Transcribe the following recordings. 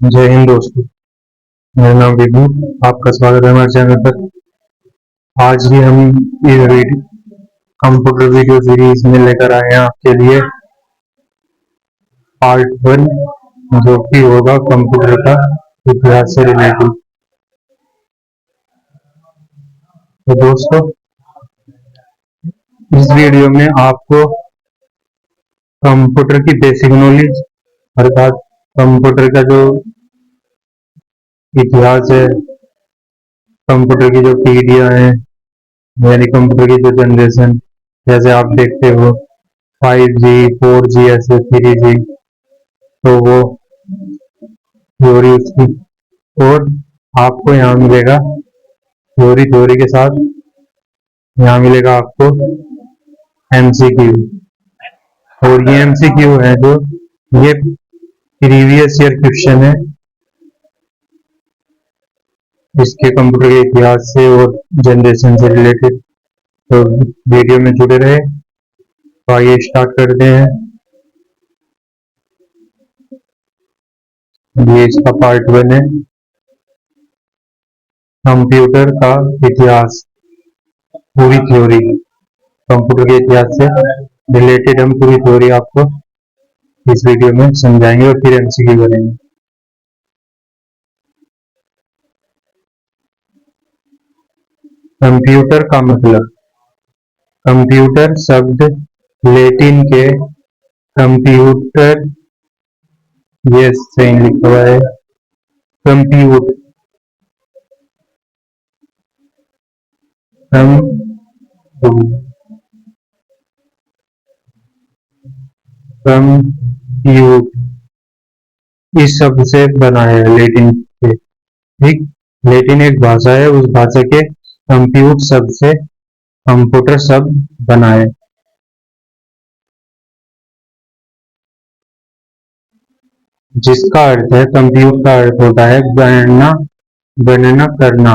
जय हिंद दोस्तों। मेरा नाम विभू। आपका स्वागत है हमारे चैनल पर। आज भी हम ये कंप्यूटर वीडियो सीरीज में लेकर आए हैं आपके लिए पार्ट 1, जो कि होगा कंप्यूटर का इतिहास से रिलेटेड। तो दोस्तों, इस वीडियो में आपको कंप्यूटर की बेसिक नॉलेज अर्थात कंप्यूटर का जो इतिहास है, कंप्यूटर की जो पीढ़ियां हैं, यानी कंप्यूटर की जो जनरेशन, जैसे आप देखते हो 5G 4G ऐसे 3G, तो वो थ्योरी उसकी। और आपको यहाँ मिलेगा थ्योरी के साथ यहाँ मिलेगा आपको MCQ। और ये MCQ है जो ये प्रीवियस ईयर क्वेश्चन है इसके कंप्यूटर के इतिहास से और जनरेशन से रिलेटेड। तो वीडियो में जुड़े रहे। तो आइए स्टार्ट करते हैं। ये इसका पार्ट 1 है, कंप्यूटर का इतिहास, पूरी थ्योरी। कंप्यूटर के इतिहास से रिलेटेड हम पूरी थ्योरी आपको इस वीडियो में समझाएंगे और फिर MCQ करेंगे। कंप्यूटर का मतलब, कंप्यूटर शब्द लैटिन के कंप्यूटर, ये सही लिखा हुआ है, कंप्यूट कंप्यूट इस शब्द से बना है, लैटिन से। ठीक, लैटिन एक भाषा है, उस भाषा के कंप्यूट शब्द से कंप्यूटर शब्द बना है, जिसका अर्थ है, कंप्यूट का अर्थ होता है गणना करना।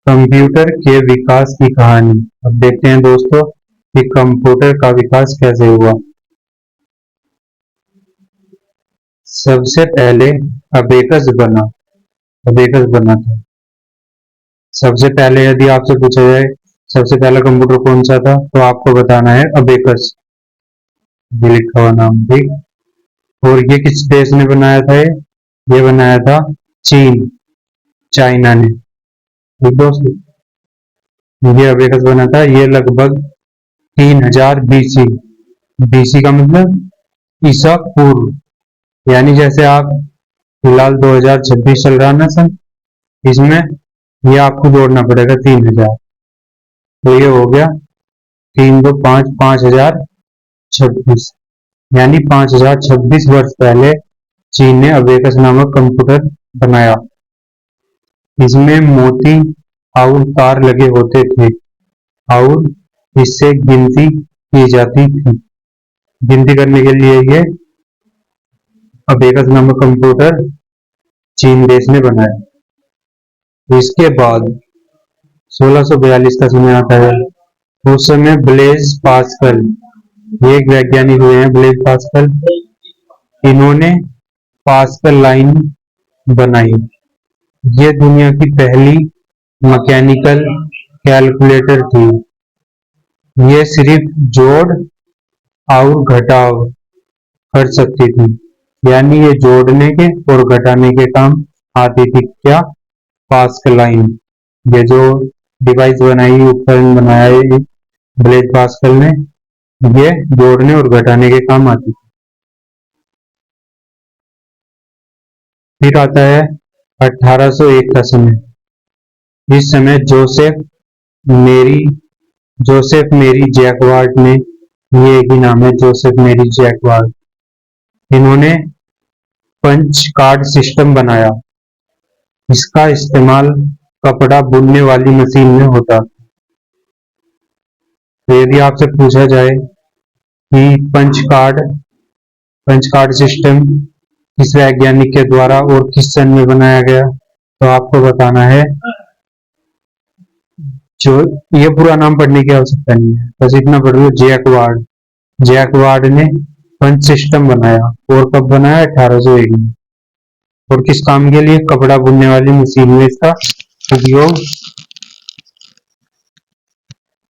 कंप्यूटर के विकास की कहानी। अब देखते हैं दोस्तों कि कंप्यूटर का विकास कैसे हुआ। सबसे पहले अबेकस बना था। सबसे पहले यदि आपसे पूछा जाए सबसे पहला कंप्यूटर कौन सा था, तो आपको बताना है अबेकस, ये लिखा हुआ नाम। ठीक, और ये किस देश ने बनाया था? ये बनाया था चाइना ने। ठीक दोस्तों, ये अबेकस बना था, ये लगभग 3000 BC का मतलब ईसा पूर्व। यानी जैसे आप फिलहाल 2026 चल रहा ना सन, इसमें ये आपको जोड़ना पड़ेगा 3000। तो ये हो गया 3 2 5 5026, यानी 5026 वर्ष पहले चीन ने अबेकस नामक कंप्यूटर बनाया। इसमें मोती और तार लगे होते थे और इससे गिनती की जाती थी। गिनती करने के लिए ये अबेकस नामक कंप्यूटर चीन देश ने बनाया। इसके बाद 1642 का समय आता है। उस समय ब्लेज पास्कल, ये एक वैज्ञानिक हुए हैं, ब्लेज पास्कल। इन्होंने पास्कल लाइन बनाई। ये दुनिया की पहली मैकेनिकल कैलकुलेटर थी। ये सिर्फ जोड़ और घटाव कर सकती थी, यानी ये जोड़ने के और घटाने के काम आती थी। क्या? Pascal line. ये जो डिवाइस बनाई, उपकरण बनाया है ब्लेज पास्कल ने, ये जोड़ने और घटाने के काम आती थी। फिर आता है 1801 का समय। इस समय जोसेफ मेरी जैकवार्ड ने, ये एक ही नाम है, जोसेफ मेरी जैकवार्ड, इन्होंने पंच कार्ड सिस्टम बनाया। इसका इस्तेमाल कपड़ा बुनने वाली मशीन में होता। तो यदि आपसे पूछा जाए कि पंच कार्ड सिस्टम किस वैज्ञानिक के द्वारा और किस सन में बनाया गया, तो आपको बताना है, जो ये पूरा नाम पढ़ने की आवश्यकता नहीं है, बस इतना पढ़ लो, जैकवार्ड। जैकवार्ड ने पंच सिस्टम बनाया और कब बनाया? 1801 में। और किस काम के लिए? कपड़ा बुनने वाली मशीन में इसका उपयोग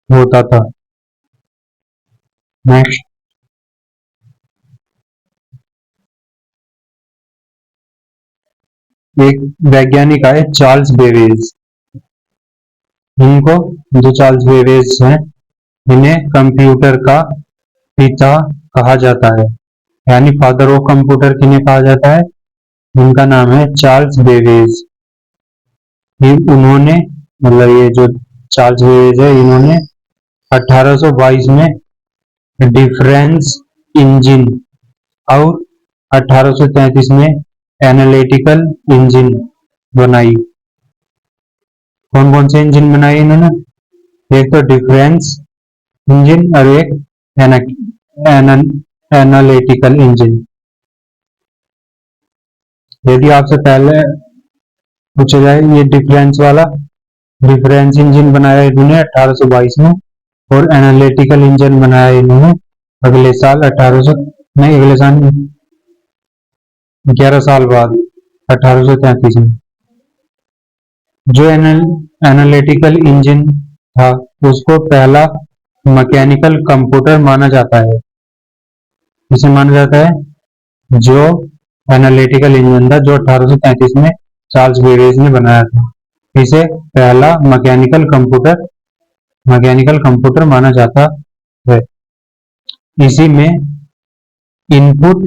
होता था। नेक्स्ट, एक वैज्ञानिक आए चार्ल्स बेबेज। इनको, जो चार्ल्स बेबेज हैं, इन्हें कंप्यूटर का पिता कहा जाता है, यानी फादर ऑफ कंप्यूटर किन्हें कहा जाता है? इनका नाम है चार्ल्स बेबेज। ये उन्होंने, मतलब ये जो चार्ल्स बेबेज है, इन्होंने 1822 में डिफरेंस इंजन और 1833 में एनालिटिकल इंजन बनाई। कौन कौन से इंजन बनाए इन्होंने? एक तो डिफरेंस इंजन और एक एनालिटिकल इंजन। यदि आपसे पहले पूछा जाए, ये डिफरेंस इंजन बनाया इन्होंने 1822 में, और एनालिटिकल इंजन बनाया इन्होंने अगले साल 1800, नहीं, अगले साल 11 साल बाद 1833 में। जो एनालिटिकल इंजन था उसको पहला मैकेनिकल कंप्यूटर माना जाता है। इसे माना जाता है जो एनालिटिकल इंजन था, जो 1833 में चार्ल्स बेबेज ने बनाया था, इसे पहला मैकेनिकल कंप्यूटर माना जाता है। इसी में इनपुट,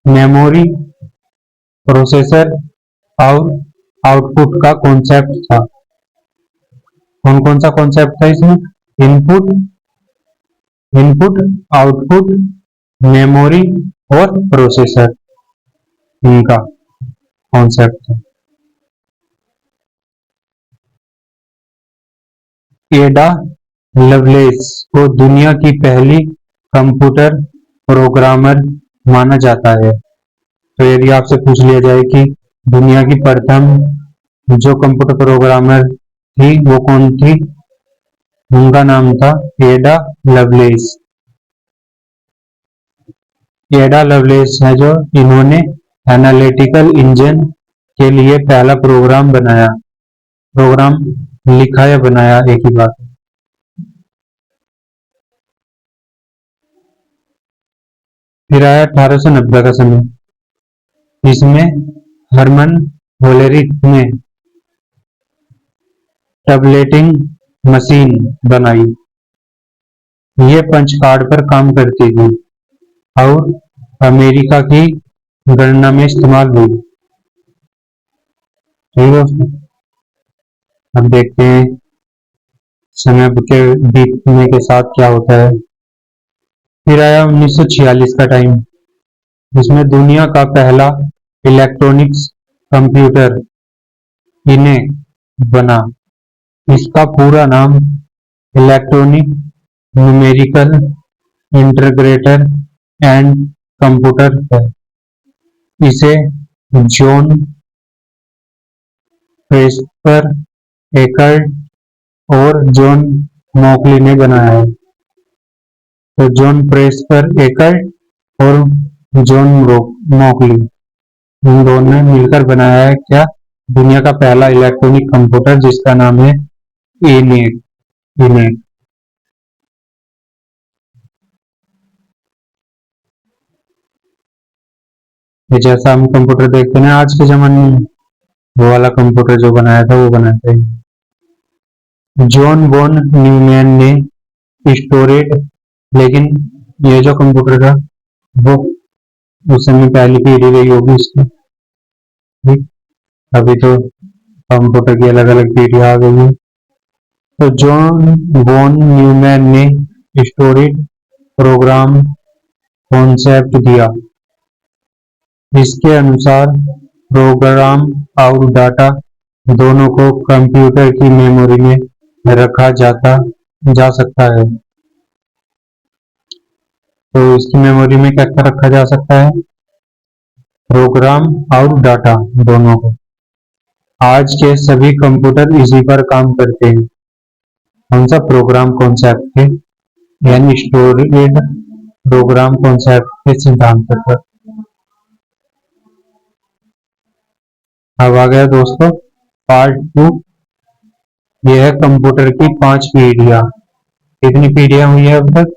मेमोरी, प्रोसेसर और आउटपुट का कॉन्सेप्ट था। कौन कौन सा कॉन्सेप्ट था इसमें? इनपुट, आउटपुट, मेमोरी और प्रोसेसर, इनका कॉन्सेप्ट था। एडा लवलेस को दुनिया की पहली कंप्यूटर प्रोग्रामर माना जाता है। तो यदि आपसे पूछ लिया जाए कि दुनिया की प्रथम जो कंप्यूटर प्रोग्रामर थी वो कौन थी, उनका नाम था एडा लवलेस। एडा लवलेस है जो, इन्होंने एनालिटिकल इंजन के लिए पहला प्रोग्राम लिखा या बनाया, एक ही बात। फिर आया 1890 का समय। इसमें हरमन होलेरिक ने टैबलेटिंग मशीन बनाई। ये पंच कार्ड पर काम करती थी और अमेरिका की गणना में इस्तेमाल हुई। ठीक है, अब देखते हैं समय के बीतने के साथ क्या होता है। फिर आया 1946 का टाइम। इसमें दुनिया का पहला इलेक्ट्रॉनिक्स कंप्यूटर इनेक बना। इसका पूरा नाम electronic numerical integrator and computer है। इसे जॉन प्रेस्पर एकर्ड और जॉन मॉकली ने बनाया है। तो जॉन प्रेस्पर एकर्ड और जॉन मॉकली, इन दोनों ने मिलकर बनाया है क्या? दुनिया का पहला इलेक्ट्रॉनिक कंप्यूटर, जिसका नाम है ENIAC। ENIAC। जैसा हम कंप्यूटर देखते हैं आज के जमाने में, वो वाला कंप्यूटर जो बनाया था वो बनाया था जॉन वॉन न्यूमैन ने स्टोरेड। लेकिन ये जो कंप्यूटर था वो उस समय पहली पीढ़ी गई होगी उसकी। ठीक? अभी तो कंप्यूटर की अलग अलग पीढ़ी आ गई है। तो जॉन वॉन न्यूमैन ने स्टोरेज प्रोग्राम कॉन्सेप्ट दिया। इसके अनुसार प्रोग्राम और डाटा दोनों को कंप्यूटर की मेमोरी में रखा जा सकता है। तो इसकी मेमोरी में क्या क्या रखा जा सकता है? प्रोग्राम और डाटा दोनों को। आज के सभी कंप्यूटर इसी पर काम करते हैं। कौन सा? प्रोग्राम कॉन्सेप्ट के यानी स्टोरेड प्रोग्राम कॉन्सेप्ट के सिद्धांत पर। अब आ गया दोस्तों पार्ट 2। यह है कंप्यूटर की 5 पीढ़ियां। कितनी पीढ़ियां हुई है अब तक?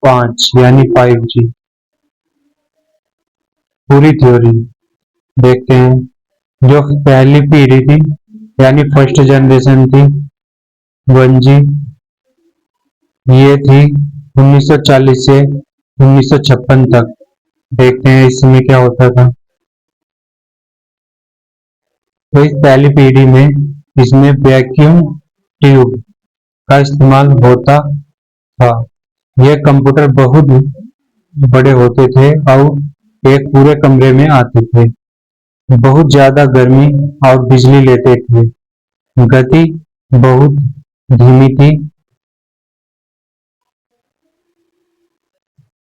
5 यानी 5G। पूरी थ्योरी देखते हैं। जो पहली पीढ़ी थी यानी फर्स्ट जनरेशन थी 1G, ये थी 1940 से 1956 तक। देखते हैं इसमें क्या होता था। तो इस पहली पीढ़ी में इसमें वैक्यूम ट्यूब का इस्तेमाल होता था। यह कंप्यूटर बहुत बड़े होते थे और एक पूरे कमरे में आते थे। बहुत ज्यादा गर्मी और बिजली लेते थे। गति बहुत धीमी थी।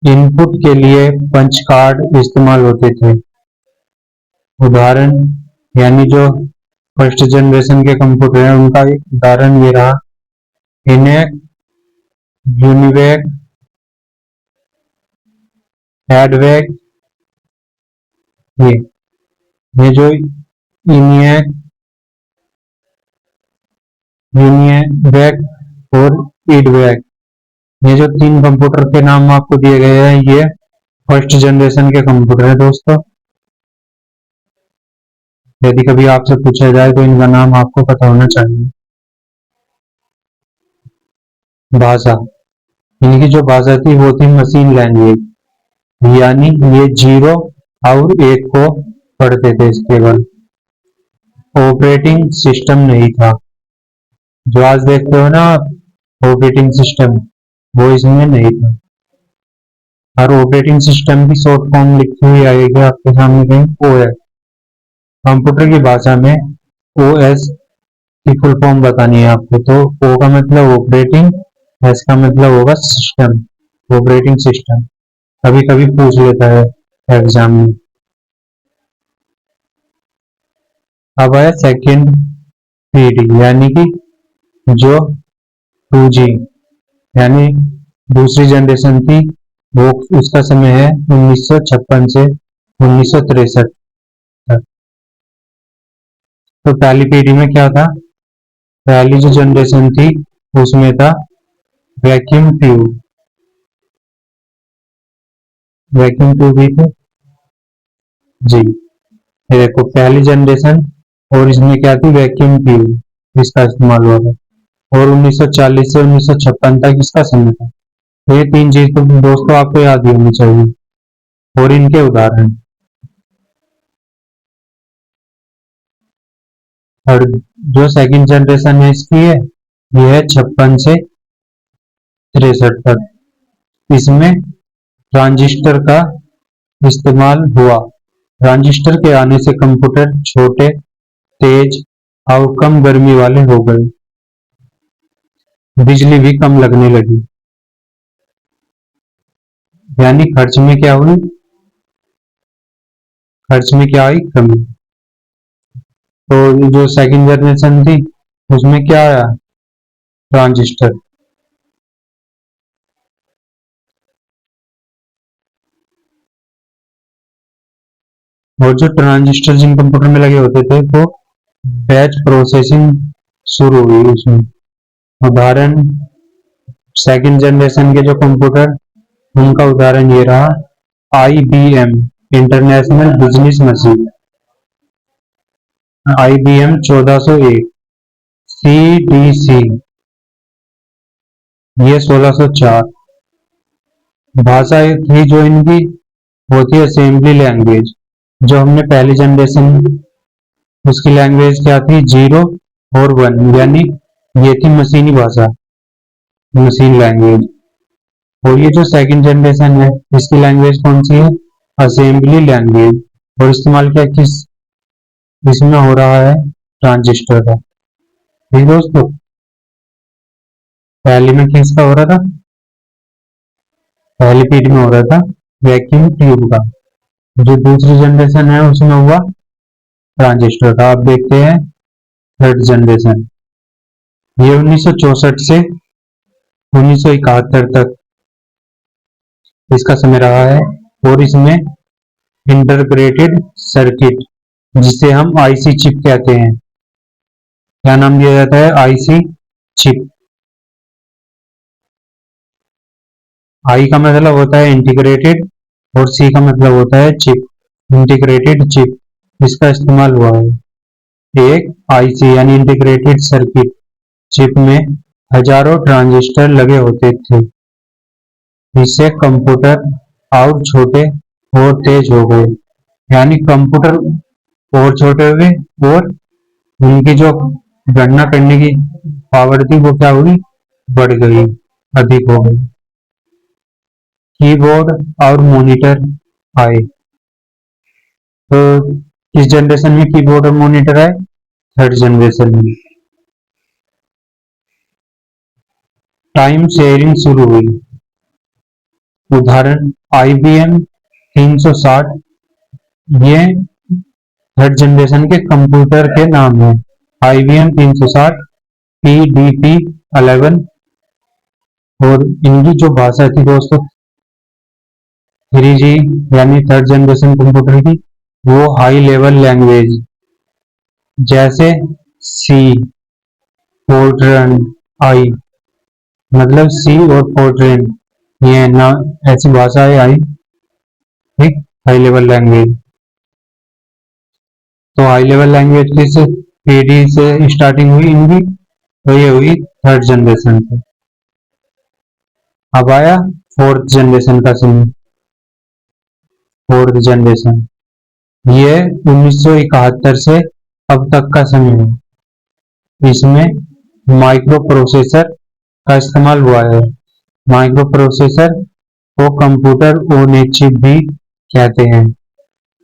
इनपुट के लिए पंच कार्ड इस्तेमाल होते थे। उदाहरण यानी जो फर्स्ट जनरेशन के कंप्यूटर हैं उनका एक उदाहरण ये रहा इनेक, यूनिवेक, एडवेक। ये जो इनियक, यूनिवेक और इडवेक, ये जो 3 कंप्यूटर के नाम आपको दिए गए हैं ये फर्स्ट जनरेशन के कंप्यूटर है दोस्तों। यदि कभी आपसे पूछा जाए तो इनका नाम आपको पता होना चाहिए। भाषा, इनकी जो भाषा थी वो थी मशीन लैंग्वेज, यानी ये 0 और 1 को पढ़ते थे केवल। ऑपरेटिंग सिस्टम नहीं था। जो आज देखते हो ना आप ऑपरेटिंग सिस्टम, वो इसमें नहीं था। और ऑपरेटिंग सिस्टम की शॉर्ट फॉर्म लिखी हुई आएगी आपके सामने कहीं ओएस। कंप्यूटर की भाषा में ओएस की फुल फॉर्म बतानी है आपको। तो ओ का मतलब ऑपरेटिंग, एस का मतलब होगा सिस्टम, ऑपरेटिंग सिस्टम। कभी कभी पूछ लेता है एग्जाम में। अब है सेकेंड पीढ़ी यानी कि जो 2G यानी दूसरी जनरेशन थी। वो उसका समय है 1956 से 1963 तक। तो पहली पीढ़ी में क्या था? पहली जो जनरेशन थी उसमें था वैक्यूम ट्यूब। वैक्यूम ट्यूब ही थे जी। ये देखो पहली जनरेशन और इसमें क्या थी? वैक्यूम ट्यूब इसका इस्तेमाल हुआ था। और 1940 से 1956 तक इसका समय था। तो ये 3 चीज तो दोस्तों आपको याद ही होनी चाहिए। और इनके उदाहरण, और जो सेकंड जनरेशन है इसकी है ये है 56 से 63 तक। इसमें ट्रांजिस्टर का इस्तेमाल हुआ। ट्रांजिस्टर के आने से कंप्यूटर छोटे, तेज और कम गर्मी वाले हो गए। बिजली भी कम लगने लगी। यानी खर्च में क्या हुई? खर्च में क्या आई? कमी। तो जो सेकंड जनरेशन थी उसमें क्या आया? ट्रांजिस्टर। और जो ट्रांजिस्टर जिन कंप्यूटर में लगे होते थे तो बैच प्रोसेसिंग शुरू हुई उसमें। उदाहरण सेकंड जनरेशन के जो कंप्यूटर, उनका उदाहरण ये रहा IBM international business machine, IBM 1401, CDC ये 1604। भाषा थी जो इनकी वो थी असेंबली लैंग्वेज। जो हमने पहली जनरेशन उसकी लैंग्वेज क्या थी? 0 और 1, यानी ये थी मशीनी भाषा, मशीन लैंग्वेज। और ये जो सेकंड जनरेशन है इसकी लैंग्वेज कौन सी है? Assembly language. और इस्तेमाल क्या किस इसमें हो रहा है? ट्रांजिस्टर का। ठीक दोस्तों, पहली में किसका हो रहा था? पहली पीढ़ी में हो रहा था वैक्यूम ट्यूब का। जो दूसरी जनरेशन है उसमें हुआ ट्रांजिस्टर का। आप देखते हैं थर्ड जनरेशन, ये 1964 से 1971 तक इसका समय रहा है। और इसमें इंटीग्रेटेड सर्किट, जिसे हम आईसी चिप कहते हैं, क्या नाम दिया जाता है? IC chip. आई का मतलब होता है इंटीग्रेटेड और सी का मतलब होता है चिप। इंटीग्रेटेड चिप इसका इस्तेमाल हुआ है। एक आईसी यानी इंटीग्रेटेड सर्किट चिप में हजारों ट्रांजिस्टर लगे होते थे। इससे कंप्यूटर और छोटे और तेज हो गए, यानी कंप्यूटर और छोटे हो गए और उनकी जो गणना करने की पावर थी वो क्या हुई? बढ़ गई, अधिक हो गई। कीबोर्ड और मॉनिटर आए। तो किस जनरेशन में कीबोर्ड और मॉनिटर आए? थर्ड जनरेशन में। टाइम शेयरिंग शुरू हुई। उदाहरण IBM 360, ये थर्ड जनरेशन के कंप्यूटर के नाम है। IBM 360, PDP 11। और इनकी जो भाषा थी दोस्तों 3G यानी थर्ड जनरेशन कंप्यूटर की, वो हाई लेवल लैंग्वेज जैसे सी, फोर्ट्रन, आई, मतलब सी और फोर्ट्रन, ये ना ऐसी भाषाएं आई, ठीक, हाई लेवल लैंग्वेज। तो हाई लेवल लैंग्वेज किस पीडी से स्टार्टिंग हुई इनकी? तो ये हुई थर्ड जनरेशन से। अब आया फोर्थ जनरेशन का समय। फोर्थ जनरेशन ये 1971 से अब तक का समय है। इसमें माइक्रो प्रोसेसर का इस्तेमाल हुआ है। माइक्रो प्रोसेसर को कंप्यूटर ऑन ए चिप भी कहते हैं।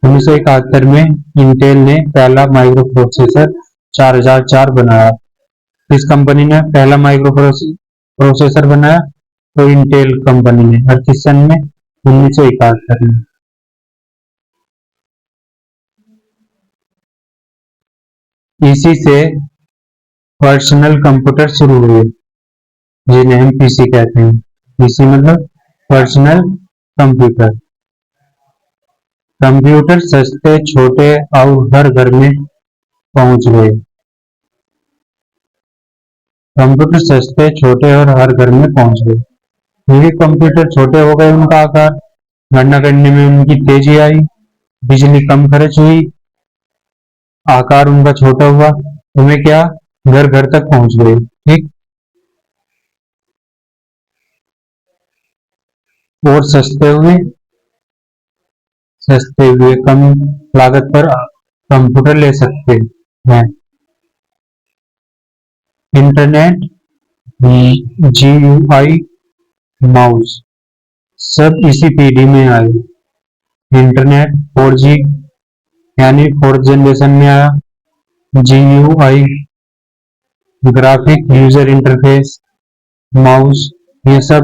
1971 में इंटेल ने पहला माइक्रो प्रोसेसर 4004 बनाया। किस कंपनी ने पहला माइक्रो प्रोसेसर बनाया? तो इंटेल कंपनी ने। और किस सन में? 1971 में। इसी से पर्सनल कंप्यूटर शुरू हुए, जिन्हें हम पीसी कहते हैं। पीसी मतलब पर्सनल कंप्यूटर। कंप्यूटर सस्ते, छोटे और हर घर में पहुंच गए। कंप्यूटर सस्ते, छोटे और हर घर में पहुंच गए। क्योंकि कंप्यूटर छोटे हो गए, उनका आकार, गणना करने में उनकी तेजी आई, बिजली कम खर्च हुई, आकार उनका छोटा हुआ, उन्हें क्या, घर घर तक पहुंच गए। ठीक। और सस्ते हुए, कम लागत पर कंप्यूटर ले सकते हैं। इंटरनेट, GUI, माउस सब इसी पीढ़ी में आए। इंटरनेट 4G यानी फोर्थ जनरेशन में आया। GUI graphic user interface, mouse, ये सब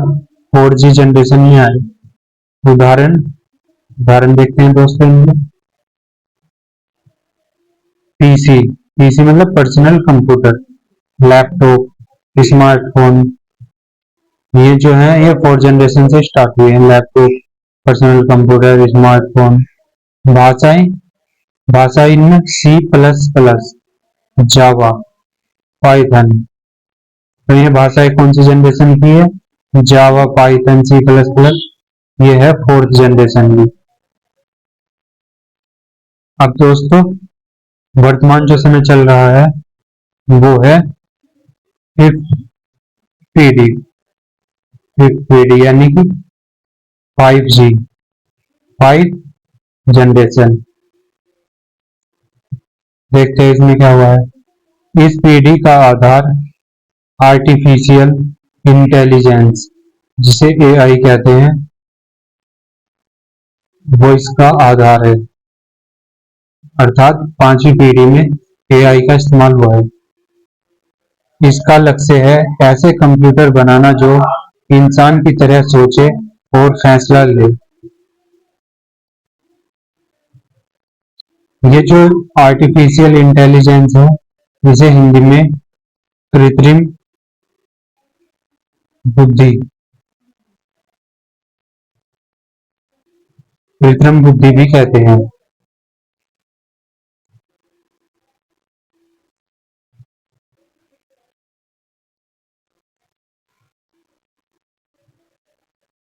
4G जनरेशन में आए। उदाहरण उदाहरण देखते हैं दोस्तों इनके। पीसी, पीसी मतलब पर्सनल कंप्यूटर, लैपटॉप, स्मार्टफोन, ये जो है ये फोर्थ जनरेशन से स्टार्ट हुए हैं। Laptop, personal computer, smartphone. भाषाएं, भाषा इनमें C++, जावा, पाइथन। तो ये भाषाएं कौन सी जनरेशन की है? जावा, पाइथन, C++, ये है फोर्थ जनरेशन की। अब दोस्तों वर्तमान जो समय चल रहा है वो है फिफ्थ पीढ़ी। फिफ्थ पीढ़ी यानी कि 5G, 5 जनरेशन। देखते हैं इसमें क्या हुआ है। इस पीढ़ी का आधार आर्टिफिशियल इंटेलिजेंस, जिसे AI कहते हैं, वो इसका आधार है। अर्थात पांचवी पीढ़ी में AI का इस्तेमाल हुआ है। इसका लक्ष्य है ऐसे कंप्यूटर बनाना जो इंसान की तरह सोचे और फैसला ले। ये जो आर्टिफिशियल इंटेलिजेंस है, इसे हिंदी में कृत्रिम बुद्धि, कृत्रिम बुद्धि भी कहते हैं।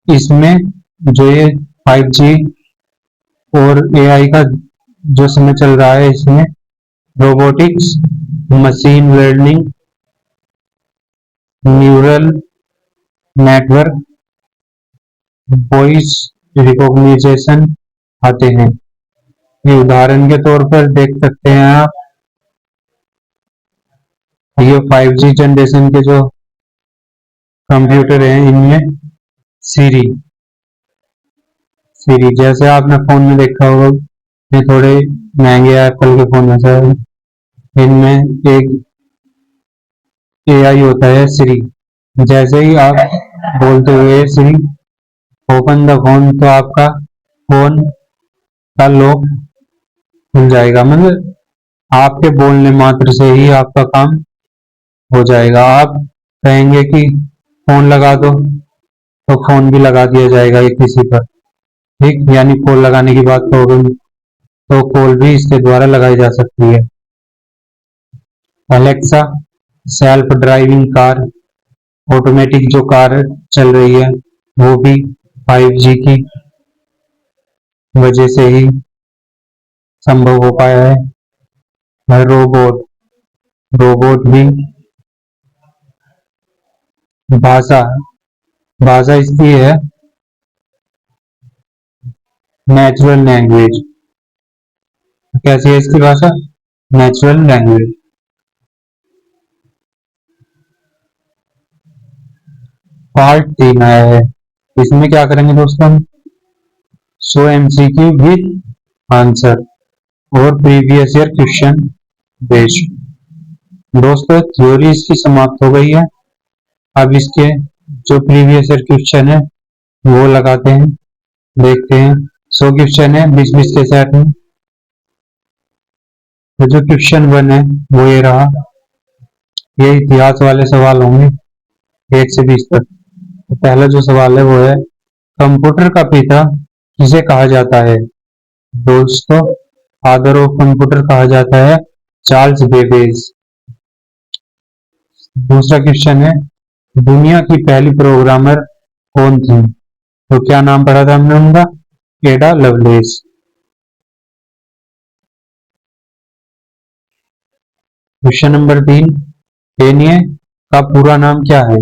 इसमें जो ये 5G और AI का जो समय चल रहा है, इसमें robotics, machine learning, neural network, voice recognition आते हैं। ये उदाहरण के तौर पर देख सकते हैं आप, ये 5G जनरेशन के जो कंप्यूटर हैं, इनमें सीरी सीरी जैसे आपने फोन में देखा होगा, ये थोड़े महंगे एप्पल के फोन में से, इनमें एक AI होता है सीरी। जैसे ही आप बोलते हुए सीरी ओपन द फोन, तो आपका फोन का लॉक खुल जाएगा। मतलब आपके बोलने मात्र से ही आपका काम हो जाएगा। आप कहेंगे कि फोन लगा दो, तो फोन भी लगा दिया जाएगा ये किसी पर। ठीक, यानी कॉल लगाने की बात करोगे तो कॉल भी इसके द्वारा लगाई जा सकती है। Alexa, self driving car, automatic जो कार चल रही है, वो भी 5G की वजह से ही संभव हो पाया है। रोबोट रोबोट भी भाषा भाषा इसकी है नेचुरल लैंग्वेज। कैसी है इसकी भाषा? Natural language. पार्ट 3 आया है, इसमें क्या करेंगे दोस्तों हम? शो MCQ विद आंसर और प्रीवियस ईयर क्वेश्चन बेस्ड। दोस्तों थ्योरी इसकी समाप्त हो गई है। अब इसके जो प्रीवियस ईयर क्वेश्चन है वो लगाते हैं, देखते हैं। 100 क्वेश्चन है 20-20 के सेट में। तो जो क्वेश्चन 1 है वो ये रहा, ये इतिहास वाले सवाल होंगे 1 से 20 तक। तो पहला जो सवाल है वो है, कंप्यूटर का पिता किसे कहा जाता है? दोस्तों फादर ऑफ कंप्यूटर कहा जाता है चार्ल्स बेबेज। दूसरा क्वेश्चन है, दुनिया की पहली प्रोग्रामर कौन थी? तो क्या नाम पढ़ा था हमने उनका? एडा लवलेस। क्वेश्चन नंबर 3, एनए का पूरा नाम क्या है?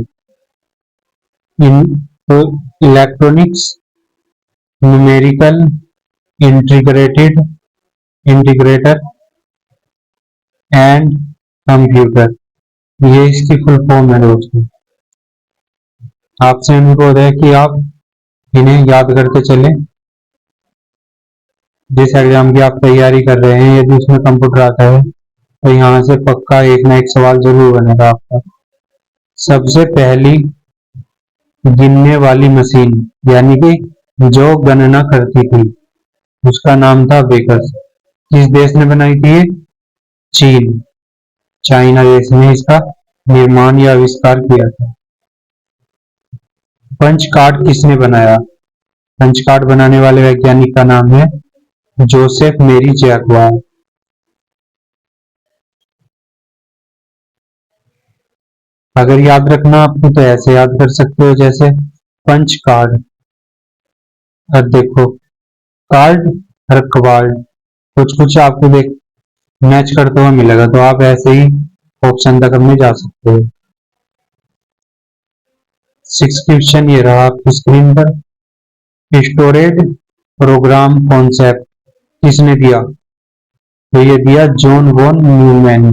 इन तो electronics numerical integrated integrator and computer, ये इसकी फुल फॉर्म है दोस्तों। आपसे अनुरोध है कि आप इन्हें याद करके चलें। जिस एग्जाम की आप तैयारी कर रहे हैं, यदि उसमें कंप्यूटर आता है तो यहाँ से पक्का एक ना एक सवाल जरूर बनेगा आपका। सबसे पहली गिनने वाली मशीन, यानी कि जो गणना करती थी, उसका नाम था बेकर्स। किस देश ने बनाई थी ये? चीन, चाइना देश ने इसका निर्माण या आविष्कार किया था। पंच कार्ड किसने बनाया? पंच कार्ड बनाने वाले वैज्ञानिक का नाम है जोसेफ मेरी जैकवार। अगर याद रखना आपको तो ऐसे याद कर सकते हो, जैसे पंच कार्ड। अब देखो, कार्ड और कबाड़ कुछ कुछ आपको देख मैच करता हुआ मिलेगा, तो आप ऐसे ही ऑप्शन तक में जा सकते हो। 6 क्वेश्चन ये रहा आपकी स्क्रीन पर। स्टोरेज प्रोग्राम कॉन्सेप्ट किसने दिया? तो ये दिया जॉन वॉन न्यूमैन।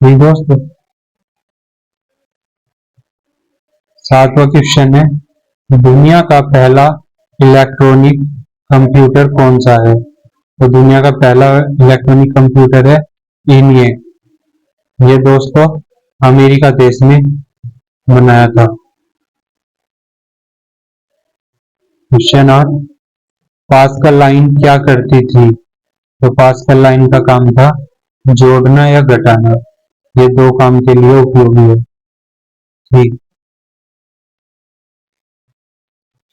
जी दोस्तों, 7वां क्वेश्चन है, दुनिया का पहला इलेक्ट्रॉनिक कंप्यूटर कौन सा है? तो दुनिया का पहला इलेक्ट्रॉनिक कंप्यूटर है ENIAC। ये दोस्तों अमेरिका देश ने बनाया था। क्वेश्चन 8, पास्कल लाइन क्या करती थी? तो पास्कल लाइन का काम था जोड़ना या घटाना। ये दो काम के लिए उपयोगी है। ठीक,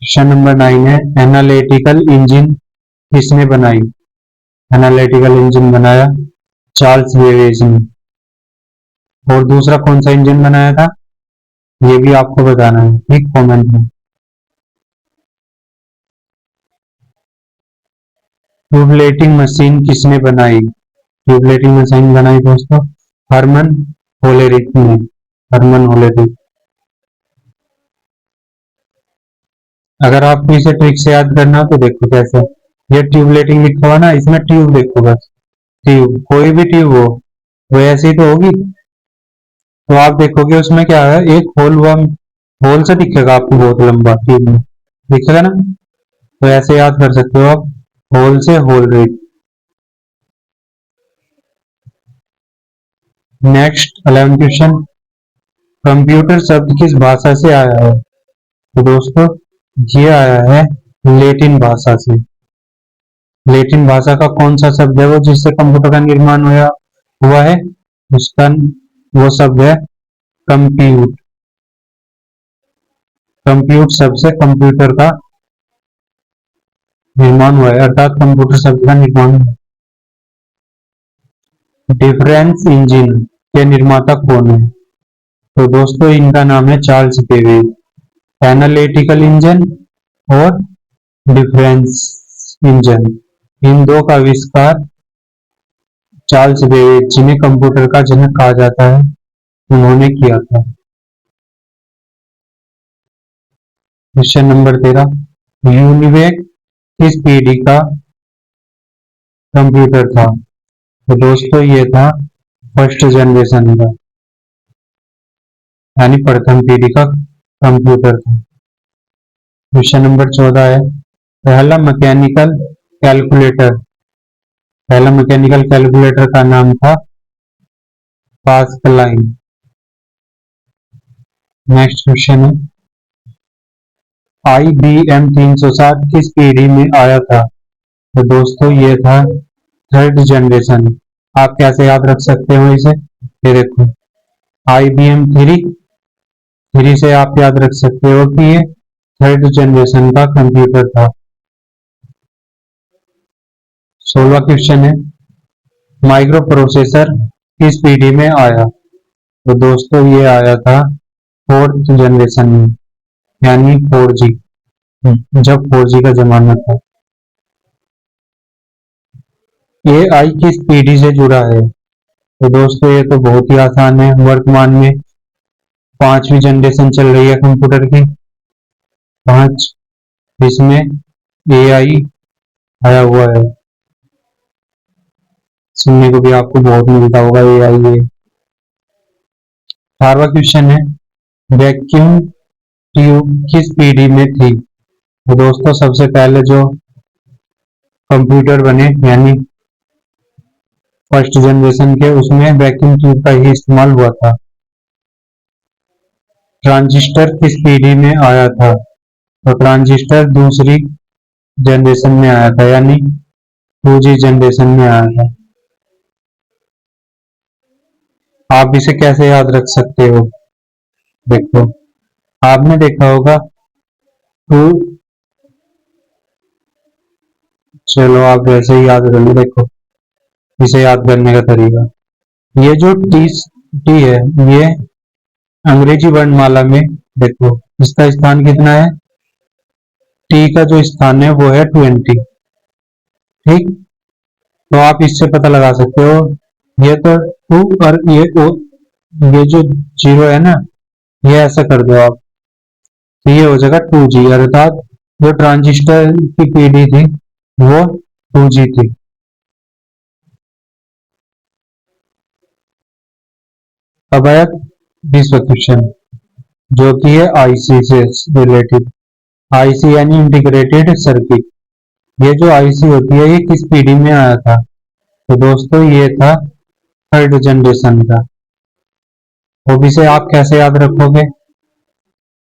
क्वेश्चन नंबर 9 है, एनालिटिकल इंजन किसने बनाई? एनालिटिकल इंजन बनाया चार्ल्स बेबेज ने। और दूसरा कौन सा इंजन बनाया था, ये भी आपको बताना है, ठीक, कमेंट में। ट्यूबलेटिंग मशीन किसने बनाई? ट्यूबलेटिंग मशीन बनाई दोस्तों हरमन होलेरिथ ने। Herman Hollerith. अगर आपको इसे ट्रिक से याद करना हो तो देखो कैसे, ये ट्यूबलेटिंग लिखा हुआ ना, इसमें ट्यूब देखो बस, ट्यूब, कोई भी ट्यूब हो वो ऐसी तो होगी। तो आप देखोगे उसमें क्या है, एक होल हुआ, होल से दिखेगा आपको बहुत लंबा, ट्यूब में दिखेगा ना, तो ऐसे याद कर सकते हो आप, होल से होल रेट। नेक्स्ट 11 क्वेश्चन, कंप्यूटर शब्द किस भाषा से आया है? तो दोस्तों ये आया है लेटिन भाषा से। लेटिन भाषा का कौन सा शब्द है वो जिससे कंप्यूटर का निर्माण हुआ है, उसका वो शब्द है कंप्यूट। कंप्यूट शब्द से कंप्यूटर का निर्माण हुआ है, अर्थात कंप्यूटर शब्द का निर्माण हुआ है। डिफरेंस इंजन के निर्माता कौन है? तो दोस्तों इनका नाम है चार्ल्स बेबेज। एनालिटिकल इंजन और डिफरेंस इंजन, इन दो का आविष्कार चार्ल्स बेबेज, जिन्हें कंप्यूटर का जनक कहा जाता है, उन्होंने किया था। क्वेश्चन नंबर 13, यूनिवेक किस पीढ़ी का कंप्यूटर था? तो दोस्तों ये था फर्स्ट जनरेशन का, यानी प्रथम पीढ़ी का कंप्यूटर था। क्वेश्चन नंबर 14 है, पहला मैकेनिकल कैलकुलेटर, पहला मैकेनिकल कैलकुलेटर का नाम था पास्कलाइन। नेक्स्ट क्वेश्चन है, IBM 360 किस पीढ़ी में आया था? तो दोस्तों ये था थर्ड जनरेशन। आप कैसे याद रख सकते हो इसे, ये देखो IBM 3 से आप याद रख सकते हो कि ये थर्ड जनरेशन का कंप्यूटर था। 16 क्वेश्चन है, माइक्रो प्रोसेसर किस पीढ़ी में आया? तो दोस्तों ये आया था फोर्थ जनरेशन में, यानी 4G, जब 4G का जमाना था। AI किस पीढ़ी से जुड़ा है? तो दोस्तों ये तो बहुत ही आसान है, वर्तमान में 5वीं जनरेशन चल रही है कंप्यूटर की, 5, इसमें AI आया हुआ है। सुनने को भी आपको बहुत मिलता होगा AI ये। 18वां क्वेश्चन है, वैक्यूम ट्यूब किस पीढ़ी में थी? तो दोस्तों सबसे पहले जो कंप्यूटर बने, यानी फर्स्ट जनरेशन के, उसमें वैक्यूम ट्यूब का ही इस्तेमाल हुआ था। ट्रांजिस्टर किस पीढ़ी में आया था? तो ट्रांजिस्टर दूसरी जनरेशन में आया था, यानी 2G जनरेशन में आया था। आप इसे कैसे याद रख सकते हो, देखो आपने देखा होगा टू, चलो आप वैसे ही याद कर लो, देखो इसे याद करने का तरीका, ये जो टी है, ये अंग्रेजी वर्णमाला में, देखो इसका स्थान कितना है, टी का जो स्थान है वो है 20, ठीक। तो आप इससे पता लगा सकते हो, ये तो 2 और ये जो 0 है ना, ये ऐसा कर दो आप, तो ये हो जाएगा 2G, अर्थात जो ट्रांजिस्टर की पीढ़ी थी वो 2G थी। अब आया 20वां क्वेश्चन, जो कि है आईसी से रिलेटेड। आईसी यानी इंटीग्रेटेड सर्किट, ये जो आईसी होती है ये किस पीढ़ी में आया था? तो दोस्तों ये था थर्ड जनरेशन का। अब इसे आप कैसे याद रखोगे,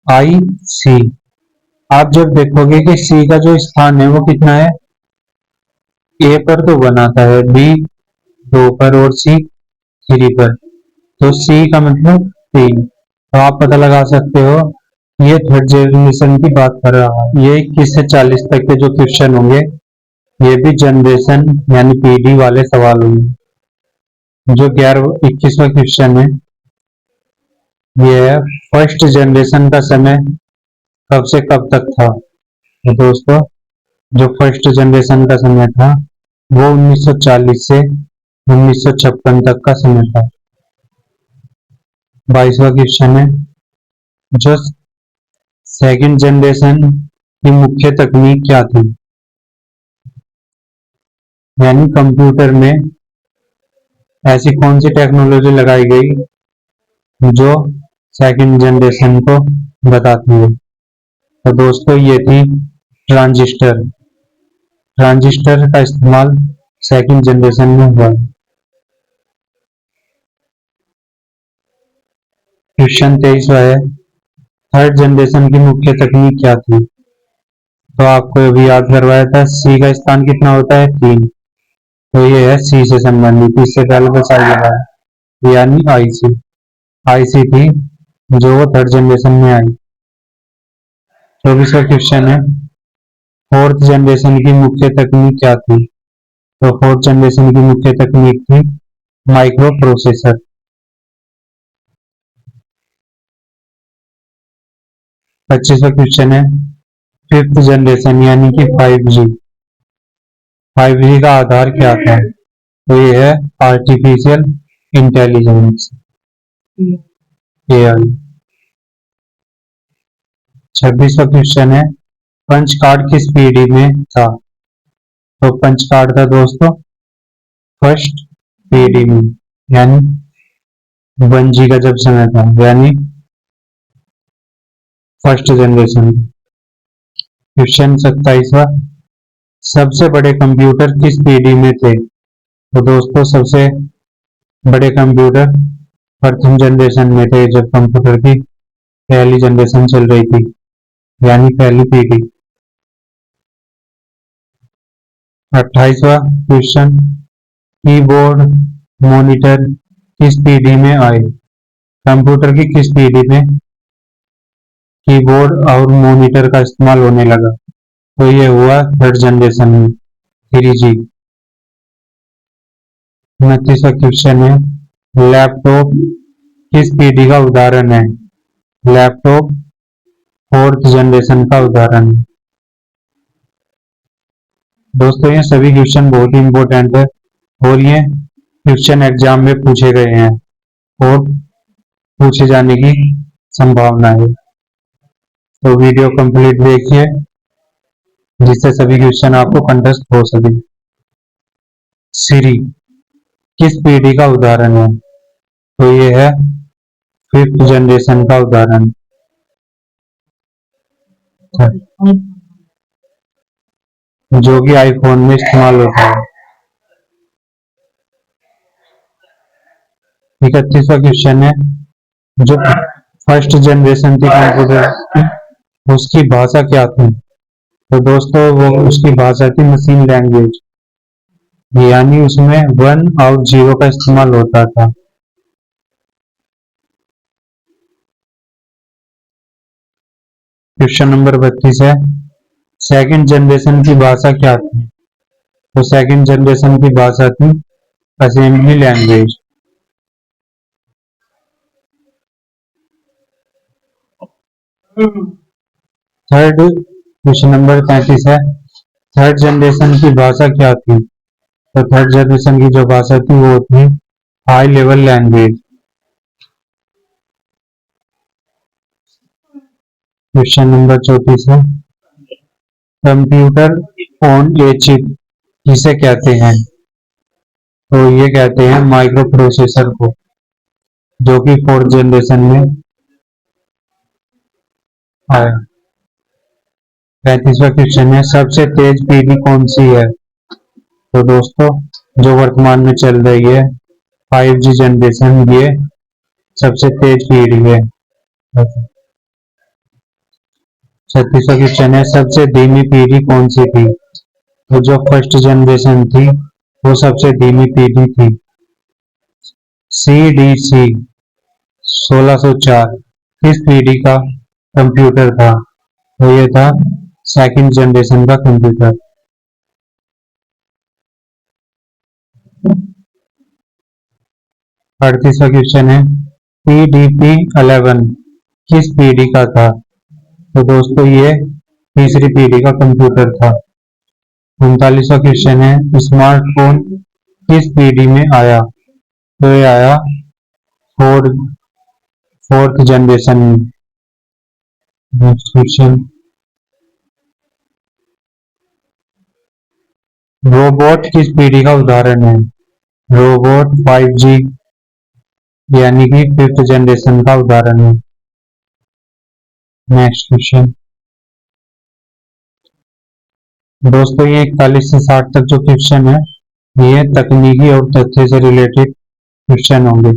आई सी, आप जब देखोगे कि सी का जो स्थान है वो कितना है, ए पर तो 1 आता है, बी 2 पर और सी 3 पर, तो सी का मतलब 3। तो आप पता लगा सकते हो ये थर्ड जनरेशन की बात कर रहा है। ये 21 से 40 तक के जो क्वेश्चन होंगे ये भी जनरेशन यानी पीढ़ी वाले सवाल होंगे। जो 21वां क्वेश्चन है ये है, फर्स्ट जनरेशन का समय कब से कब तक था। तो दोस्तों जो फर्स्ट जनरेशन का समय था वो 1940 से 1956 तक का समय था। 22वां क्वेश्चन है, जो सेकंड जनरेशन की मुख्य तकनीक क्या थी, यानी कंप्यूटर में ऐसी कौन सी टेक्नोलॉजी लगाई गई जो सेकंड जनरेशन को बताती है। तो दोस्तों ये थी ट्रांजिस्टर। ट्रांजिस्टर का इस्तेमाल सेकंड जनरेशन में हुआ। क्वेश्चन 23वां है, थर्ड जनरेशन की मुख्य तकनीक क्या थी। तो आपको अभी याद करवाया था सी का स्थान कितना होता है 3, तो ये है सी से संबंधित। इससे पहले तो सारी है यानी आईसी। आईसी थी जो वो थर्ड जनरेशन में आई। 24वां क्वेश्चन है, फोर्थ जनरेशन की मुख्य तकनीक क्या थी। तो फोर्थ जनरेशन की मुख्य तकनीक थी माइक्रो प्रोसेसर। 25वां क्वेश्चन है, फिफ्थ जनरेशन यानी कि 5G। 5G का आधार क्या था। तो ये है आर्टिफिशियल इंटेलिजेंस, एआई। 26वां क्वेश्चन है, पंच कार्ड किस पीढ़ी में था। तो पंच कार्ड था दोस्तों फर्स्ट पीढ़ी में, यानी 1G का जब समय था, यानी फर्स्ट जनरेशन। क्वेश्चन 27वां, सबसे बड़े कंप्यूटर किस पीढ़ी में थे। तो दोस्तों सबसे बड़े कंप्यूटर प्रथम जनरेशन में थे, जब कंप्यूटर की पहली जनरेशन चल रही थी, यानी पहली पीढ़ी। 28वां क्वेश्चन, कीबोर्ड मॉनिटर किस पीढ़ी में आए। कंप्यूटर की किस पीढ़ी में कीबोर्ड और मॉनिटर का इस्तेमाल होने लगा। तो ये हुआ थर्ड जनरेशन में, 3G। 29वां क्वेश्चन है, लैपटॉप किस पीढ़ी का उदाहरण है। लैपटॉप फोर्थ जनरेशन का उदाहरण है। दोस्तों ये सभी क्वेश्चन बहुत ही इंपॉर्टेंट है और ये क्वेश्चन एग्जाम में पूछे गए हैं और पूछे जाने की संभावना है। तो वीडियो कंप्लीट देखिए जिससे सभी क्वेश्चन आपको कंटेस्ट हो सके। सिरी किस पीढ़ी का उदाहरण है। तो ये है फिफ्थ जनरेशन का उदाहरण, जो कि आईफोन में इस्तेमाल होता है। 31वां क्वेश्चन है, जो फर्स्ट जनरेशन थी कंप्यूटर की उसकी भाषा क्या थी। तो दोस्तों वो उसकी भाषा थी मशीन लैंग्वेज, यानी उसमें 1 और 0 का इस्तेमाल होता था। क्वेश्चन नंबर 32 है, सेकंड जनरेशन की भाषा क्या थी। तो सेकंड जनरेशन की भाषा थी assembly language. Third question number 33 है, थर्ड जनरेशन की भाषा क्या थी। तो थर्ड जनरेशन की जो भाषा थी वो थी high level language. Question number 34 है, कंप्यूटर ऑन ए चिप किसे कहते हैं। तो ये कहते हैं माइक्रो प्रोसेसर को, जो कि फोर्थ जनरेशन में आया। 35वां क्वेश्चन है, सबसे तेज पीढ़ी कौन सी है। तो दोस्तों जो वर्तमान में चल रही है 5G जनरेशन, ये सबसे तेज पीढ़ी है। 36वां क्वेश्चन है, सबसे धीमी पीढ़ी कौन सी थी। तो जो फर्स्ट जनरेशन थी वो सबसे धीमी पीढ़ी थी, CDC 1604 किस पीढ़ी का कंप्यूटर था, तो ये था सेकंड जनरेशन का कंप्यूटर। 38वां क्वेश्चन है PDP-11 किस पीढ़ी का था? तो दोस्तों ये तीसरी पीढ़ी का कंप्यूटर था। 39वां क्वेश्चन है स्मार्टफोन किस पीढ़ी में आया? तो ये आया फोर्थ फोर्थ जनरेशन में। नेक्स्ट क्वेश्चन, रोबोट किस पीढ़ी का उदाहरण है? रोबोट 5G यानी कि फिफ्थ जनरेशन का उदाहरण है। नेक्स्ट क्वेश्चन, दोस्तों ये 41 से 60 तक जो क्वेश्चन है ये तकनीकी और तथ्य से रिलेटेड क्वेश्चन होंगे।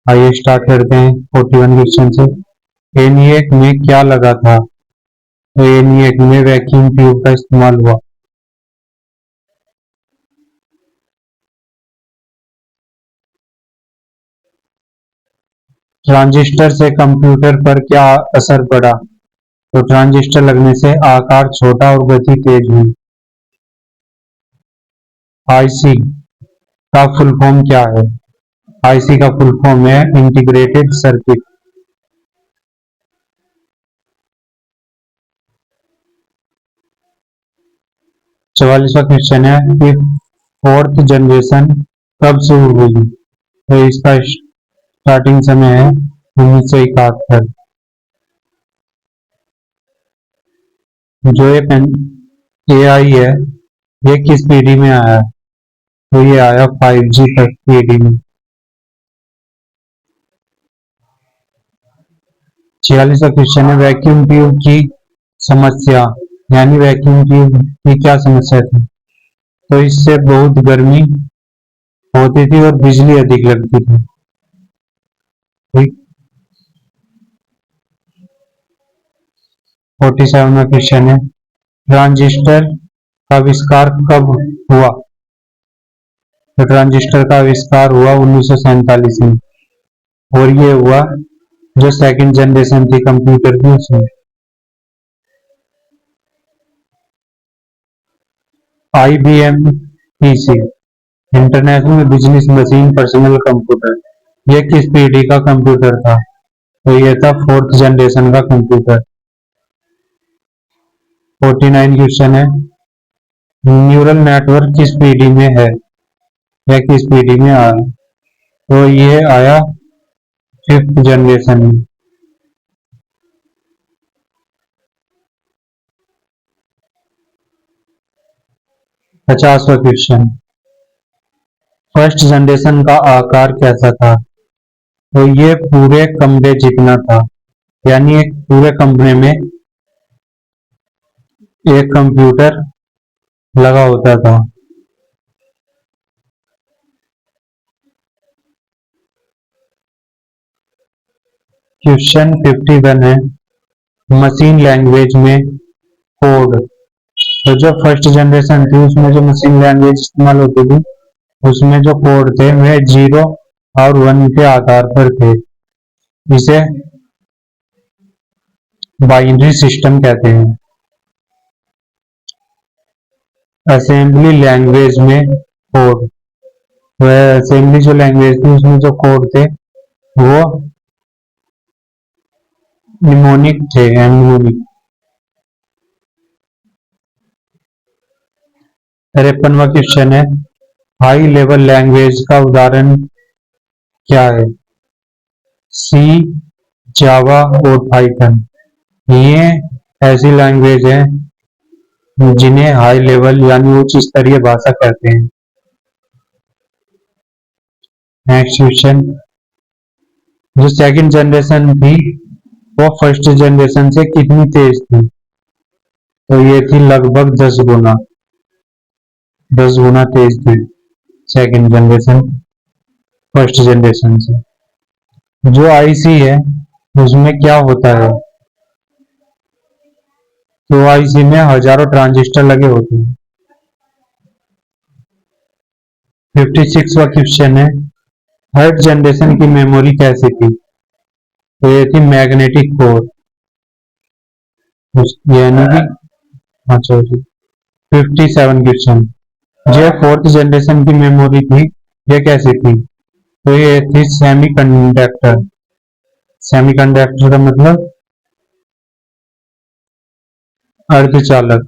आइए स्टार्ट करते हैं 41 क्वेश्चन से। एनिएक में क्या लगा था? तो एनिएक में वैक्यूम ट्यूब का इस्तेमाल हुआ। ट्रांजिस्टर से कंप्यूटर पर क्या असर पड़ा? तो ट्रांजिस्टर लगने से आकार छोटा और गति तेज हुई। आईसी का फुल फॉर्म क्या है? आईसी का फुल फॉर्म है इंटीग्रेटेड सर्किट। चवालीसवां क्वेश्चन है कि फोर्थ जनरेशन कब शुरू हुई? तो इसका स्टार्टिंग समय है 1971। जो ये AI है ये किस पीढ़ी में आया है? तो ये आया 5G तक पीढ़ी में। 46वां क्वेश्चन है वैक्यूम ट्यूब की समस्या यानी वैक्यूम ट्यूब की क्या समस्या थी? तो इससे बहुत गर्मी होती थी और बिजली अधिक लगती थी। ठीक। 47वां क्वेश्चन है ट्रांजिस्टर का आविष्कार कब हुआ? तो ट्रांजिस्टर का आविष्कार हुआ 1947 में और ये हुआ जो सेकंड जनरेशन थी कंप्यूटर की उसमें। IBM PC international business machine personal computer ये किस पीढ़ी का कंप्यूटर था? तो ये था फोर्थ जनरेशन का कंप्यूटर। 49 क्वेश्चन है न्यूरल नेटवर्क किस पीढ़ी में है या किस पीढ़ी में आया? तो ये आया फिफ्थ जनरेशन में। 50वां क्वेश्चन फर्स्ट जनरेशन का आकार कैसा था? तो ये पूरे कमरे जितना था यानी एक पूरे कमरे में एक कंप्यूटर लगा होता था। क्वेश्चन 51 है मशीन लैंग्वेज में कोड। तो जो फर्स्ट जनरेशन थी उसमें जो मशीन लैंग्वेज इस्तेमाल होती थी उसमें जो कोड थे वे 0 और 1 के आधार पर थे। इसे बाइनरी सिस्टम कहते हैं। असेंबली लैंग्वेज में कोड, वह असेंबली जो लैंग्वेज थी उसमें जो कोड थे वो निमोनिक थे निमोनिक। 53वां क्वेश्चन है हाई लेवल लैंग्वेज का उदाहरण क्या है? सी, जावा और पाइथन ये ऐसी लैंग्वेज है जिन्हें हाई लेवल यानी उच्च स्तरीय भाषा कहते हैं। नेक्स्ट क्वेश्चन जो सेकंड जनरेशन थी वो फर्स्ट जनरेशन से कितनी तेज थी? तो ये थी लगभग 10 गुना तेज थी सेकंड जनरेशन फर्स्ट जनरेशन से। जो आईसी है उसमें क्या होता है? तो आईसी में हजारों ट्रांजिस्टर लगे होते हैं। 56वां क्वेश्चन है थर्ड जनरेशन की मेमोरी कैसी थी? तो ये थी मैग्नेटिक कोर। यानी कि अच्छा जी 57 क्वेश्चन। जो फोर्थ जनरेशन की मेमोरी थी ये कैसी थी? तो ये थी सेमीकंडक्टर। सेमीकंडक्टर का मतलब अर्धचालक।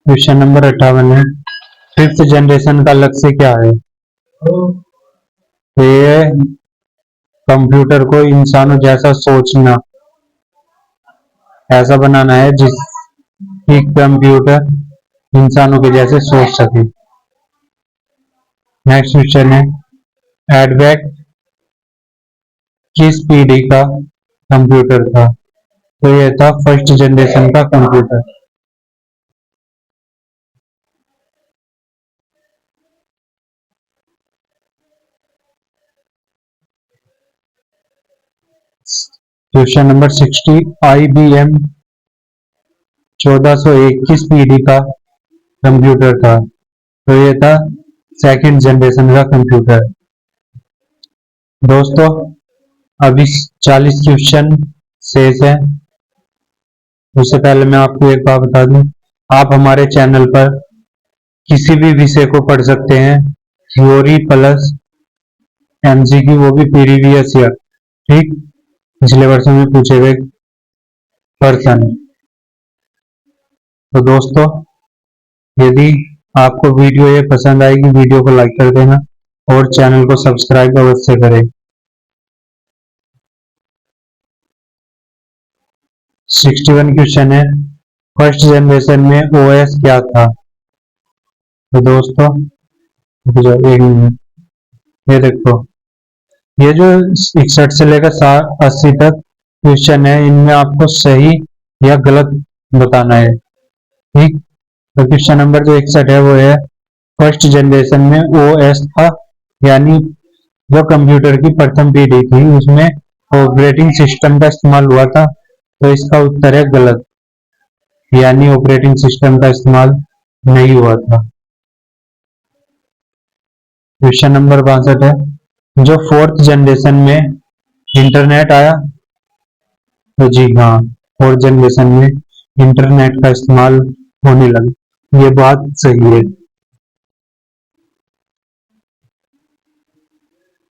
क्वेश्चन नंबर 58 है, फिफ्थ जनरेशन का लक्ष्य क्या है? तो ये कंप्यूटर को इंसानों जैसा सोचना ऐसा बनाना है जिसकी कंप्यूटर इंसानों के जैसे सोच सके। नेक्स्ट क्वेश्चन है, एडवेक किस पीढ़ी का कंप्यूटर था? तो यह था फर्स्ट जनरेशन का कंप्यूटर। क्वेश्चन नंबर 60, IBM 1401 किस पीढ़ी का कंप्यूटर था? तो ये था सेकंड जनरेशन का कंप्यूटर। दोस्तों अभी 40 क्वेश्चन शेष है। उससे पहले मैं आपको एक बात बता दूं, आप हमारे चैनल पर किसी भी विषय को पढ़ सकते हैं, थ्योरी प्लस MCQ, वो भी प्रीवियस ईयर, ठीक, पिछले वर्षों में पूछे गए प्रश्न। तो दोस्तों यदि आपको वीडियो ये पसंद आएगी, वीडियो को लाइक कर देना और चैनल को सब्सक्राइब अवश्य करें। 61 क्वेश्चन है, फर्स्ट जनरेशन में OS क्या था? तो दोस्तों एक मिनट, ये देखो, ये जो 61 से लेकर 80 तक क्वेश्चन है, इनमें आपको सही या गलत बताना है, ठीक। तो क्वेश्चन नंबर जो 61 है वो है, फर्स्ट जनरेशन में OS था, यानी जो कंप्यूटर की प्रथम पीढ़ी थी उसमें ऑपरेटिंग सिस्टम का इस्तेमाल हुआ था। तो इसका उत्तर है गलत, यानी ऑपरेटिंग सिस्टम का इस्तेमाल नहीं हुआ था। क्वेश्चन नंबर 62 है, जो फोर्थ जनरेशन में इंटरनेट आया? तो जी हाँ, फोर्थ जनरेशन में इंटरनेट का इस्तेमाल होने लगा, ये बात सही है।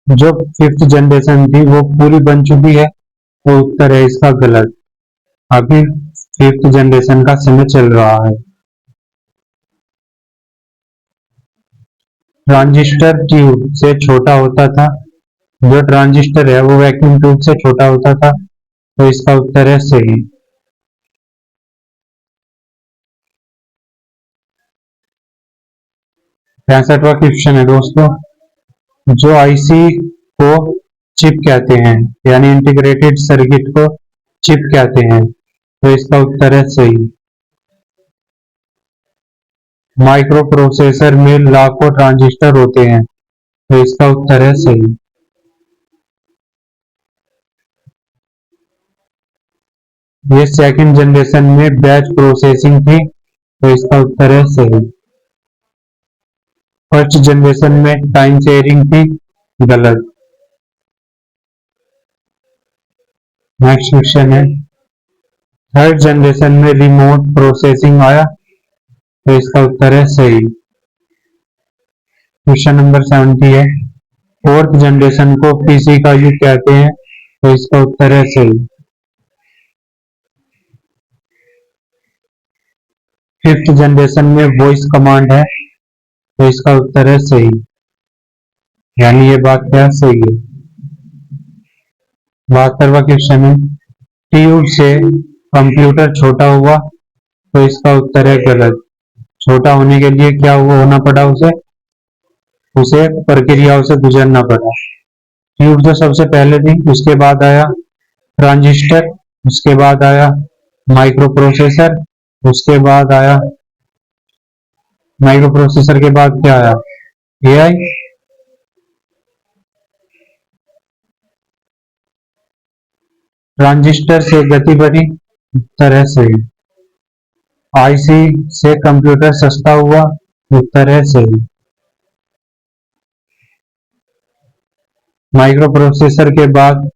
जो फिफ्थ जनरेशन थी वो पूरी बन चुकी है, तो उत्तर है इसका गलत, अभी फिफ्थ जनरेशन का समय चल रहा है। ट्रांजिस्टर ट्यूब से छोटा होता था? जो ट्रांजिस्टर है वो वैक्यूम ट्यूब से छोटा होता था, तो इसका उत्तर है सही। पैंसठवां क्वेश्चन है दोस्तों, जो IC को चिप कहते हैं, यानी इंटीग्रेटेड सर्किट को चिप कहते हैं, तो इसका उत्तर है सही। माइक्रो प्रोसेसर में लाखों ट्रांजिस्टर होते हैं, तो इसका उत्तर है सही। ये सेकंड जनरेशन में बैच प्रोसेसिंग थी, तो इसका उत्तर है सही। फर्स्ट जनरेशन में टाइम शेयरिंग थी, गलत। नेक्स्ट क्वेश्चन है, थर्ड जनरेशन में रिमोट प्रोसेसिंग आया? तो इसका उत्तर है सही। क्वेश्चन नंबर 70 है, फोर्थ जनरेशन को PC का युग कहते हैं, तो इसका उत्तर है सही। फिफ्थ जनरेशन में वॉइस कमांड है, तो इसका उत्तर है सही, यानी ये बात क्या सही है। 72वां क्वेश्चन है, ट्यूब से कंप्यूटर छोटा हुआ? तो इसका उत्तर है गलत। छोटा होने के लिए क्या हुआ होना पड़ा उसे? उसे प्रक्रियाओं से गुजरना पड़ा। ट्यूब जो सबसे पहले थी, उसके बाद आया ट्रांजिस्टर, उसके बाद आया माइक्रो प्रोसेसर, उसके बाद आया माइक्रो प्रोसेसर के बाद क्या आया? AI। ट्रांजिस्टर से गति बढ़ी, उत्तर है सही। IC से कंप्यूटर सस्ता हुआ, उत्तर है सही। माइक्रो प्रोसेसर के बाद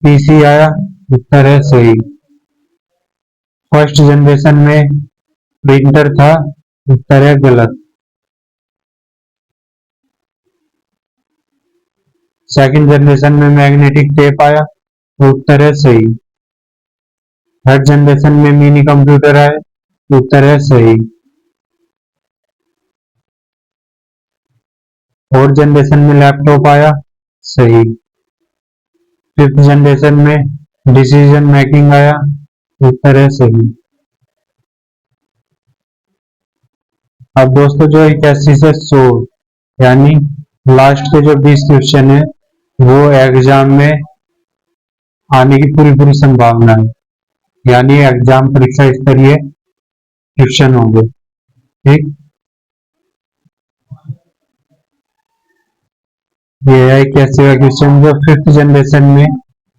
पीसी आया, उत्तर है सही। फर्स्ट जनरेशन में प्रिंटर था, उत्तर है गलत। सेकंड जनरेशन में मैग्नेटिक टेप आया, उत्तर है सही। थर्ड जनरेशन में मिनी कंप्यूटर आए, उत्तर है सही। फोर्थ जनरेशन में लैपटॉप आया, सही। फिफ्थ जनरेशन में डिसीजन मेकिंग आया, उत्तर है सही। अब दोस्तों जो 81 से 100 यानी लास्ट के जो 20 क्वेश्चन है वो एग्जाम में आने की पूरी पूरी संभावना है, यानी एग्जाम परीक्षा स्तरीय क्वेश्चन होंगे। ठीक, ये है कैसे क्वेश्चन जो फिफ्थ जनरेशन में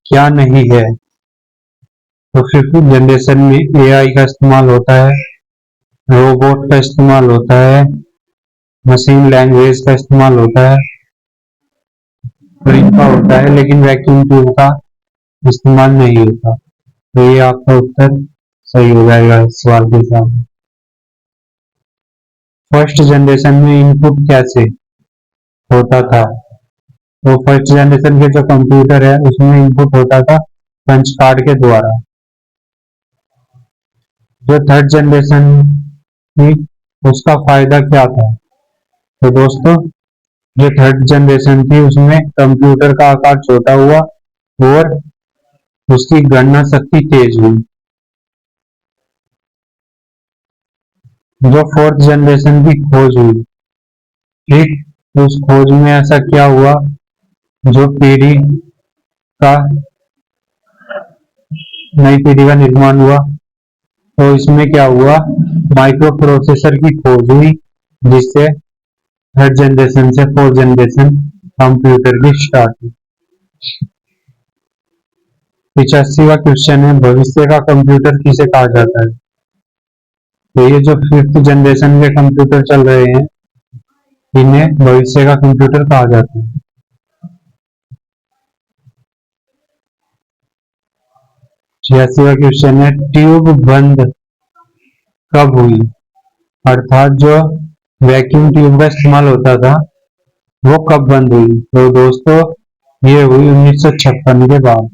क्या नहीं है। तो फिफ्थ जनरेशन में एआई का इस्तेमाल होता है, रोबोट का इस्तेमाल होता है, मशीन लैंग्वेज का इस्तेमाल होता है, ब्रिक का होता है, लेकिन वैक्यूम ट्यूब का इस्तेमाल नहीं होता। तो ये आपका उत्तर सही हो जाएगा इस सवाल के हिसाब से। फर्स्ट जनरेशन में इनपुट कैसे होता था? तो फर्स्ट जनरेशन के जो कंप्यूटर है उसमें इनपुट होता था पंच कार्ड के द्वारा। जो थर्ड जनरेशन थी उसका फायदा क्या था? तो दोस्तों जो थर्ड जनरेशन थी उसमें कंप्यूटर का आकार छोटा हुआ और उसकी गणना शक्ति तेज हुई। जो फोर्थ जनरेशन की खोज हुई, ठीक, उस खोज में ऐसा क्या हुआ, जो पीढ़ी का नई पीढ़ी का निर्माण हुआ। तो इसमें क्या हुआ, माइक्रो प्रोसेसर की खोज हुई जिससे थर्ड जनरेशन से फोर्थ जनरेशन कंप्यूटर की स्टार्ट हुई। 85वां क्वेश्चन है, भविष्य का कंप्यूटर किसे कहा जाता है? तो ये जो फिफ्थ जनरेशन के कंप्यूटर चल रहे हैं इन्हें भविष्य का कंप्यूटर कहा जाता है। 86वां क्वेश्चन है, ट्यूब बंद कब हुई? अर्थात जो वैक्यूम ट्यूब का इस्तेमाल होता था वो कब बंद हुई? तो दोस्तों ये हुई 1956 के बाद।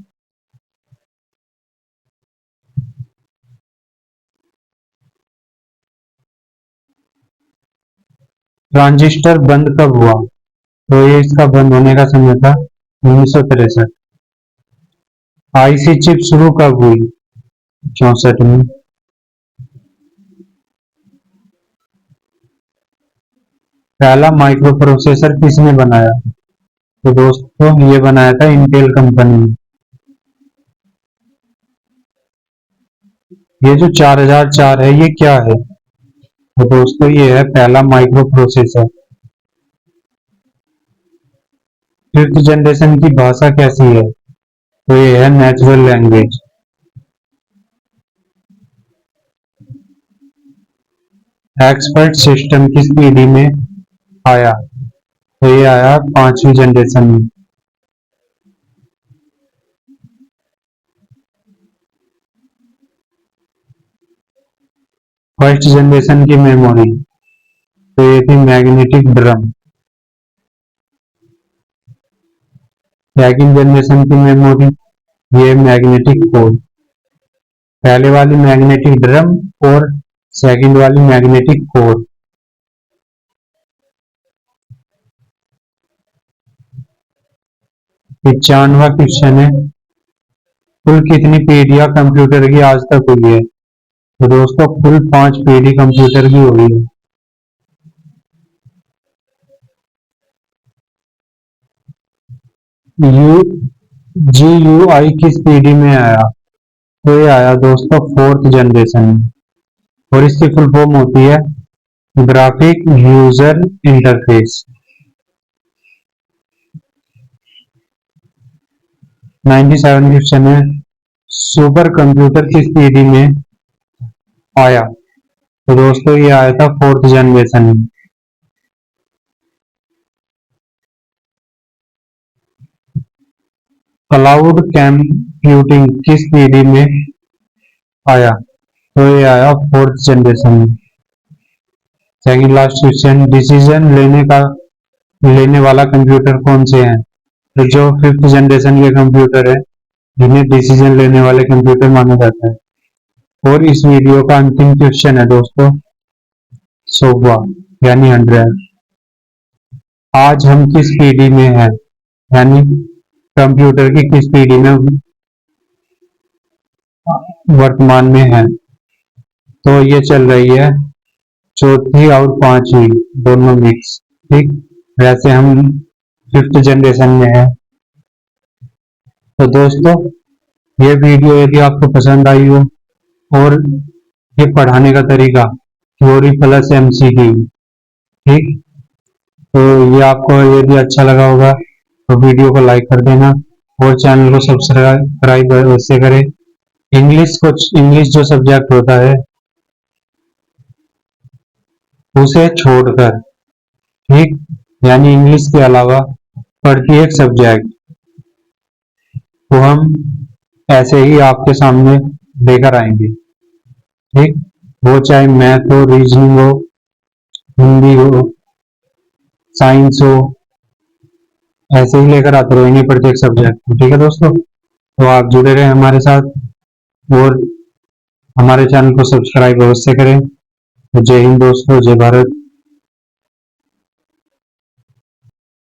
ट्रांजिस्टर बंद कब हुआ? तो ये इसका बंद होने का समय था 1963। आईसी चिप शुरू कब हुई? 64 में। पहला माइक्रो प्रोसेसर किसने बनाया? तो दोस्तों ये बनाया था इंटेल कंपनी ने। ये जो 4004 है ये क्या है? तो दोस्तों ये है पहला माइक्रो प्रोसेसर। फिफ्थ जनरेशन की भाषा कैसी है? तो ये है नेचुरल लैंग्वेज। एक्सपर्ट सिस्टम किस पीढ़ी में आया? तो ये आया 5वीं जनरेशन में। फर्स्ट जनरेशन की मेमोरी, तो ये थी मैग्नेटिक ड्रम। सेकंड जनरेशन की मेमोरी, ये मैग्नेटिक कोड। पहले वाली मैग्नेटिक ड्रम और सेकंड वाली मैग्नेटिक कोर। 95वां क्वेश्चन है, कुल कितनी पीढ़ियां कंप्यूटर की आज तक हुई है? तो दोस्तों कुल 5 पीढ़ी कंप्यूटर की हुई है। यू जी यू आई किस पीढ़ी में आया? तो ये आया दोस्तों फोर्थ जनरेशन में और इसकी फुल फॉर्म होती है ग्राफिक यूजर इंटरफेस। 97 क्वेश्चन है, सुपर कंप्यूटर किस पीढ़ी में आया? तो दोस्तों ये आया था फोर्थ जनरेशन में। क्लाउड कंप्यूटिंग किस पीढ़ी में आया? तो ये आया फोर्थ जनरेशन में। सेकंड लास्ट क्वेश्चन, डिसीजन लेने वाला कंप्यूटर कौन से हैं? तो जो फिफ्थ जनरेशन के कंप्यूटर है जिन्हें डिसीजन लेने वाले कंप्यूटर माना जाता है। और इस वीडियो का अंतिम क्वेश्चन है दोस्तों 100वां यानी 100। आज हम किस पीढ़ी में हैं, यानी कंप्यूटर की किस पीढ़ी में वर्तमान में है? तो ये चल रही है चौथी और पांचवी दोनों मिक्स। ठीक, वैसे हम फिफ्थ जनरेशन में है। तो दोस्तों ये वीडियो यदि आपको पसंद आई हो और ये पढ़ाने का तरीका थ्योरी प्लस एमसीक्यू, ठीक, तो ये आपको यदि अच्छा लगा होगा तो वीडियो को लाइक कर देना और चैनल को सब्सक्राइब अवश्य करें। इंग्लिश जो सब्जेक्ट होता है उसे छोड़कर, ठीक, यानी इंग्लिश के अलावा प्रत्येक सब्जेक्ट को हम ऐसे ही आपके सामने लेकर आएंगे। ठीक, वो चाहे मैथ हो, रीजनिंग हो, हिंदी हो, साइंस हो, ऐसे ही लेकर आते रहेंगे प्रत्येक सब्जेक्ट को। ठीक है दोस्तों, तो आप जुड़े रहें हमारे साथ और हमारे चैनल को सब्सक्राइब अवश्य करें। तो जय हिंद दोस्तों, जय भारत।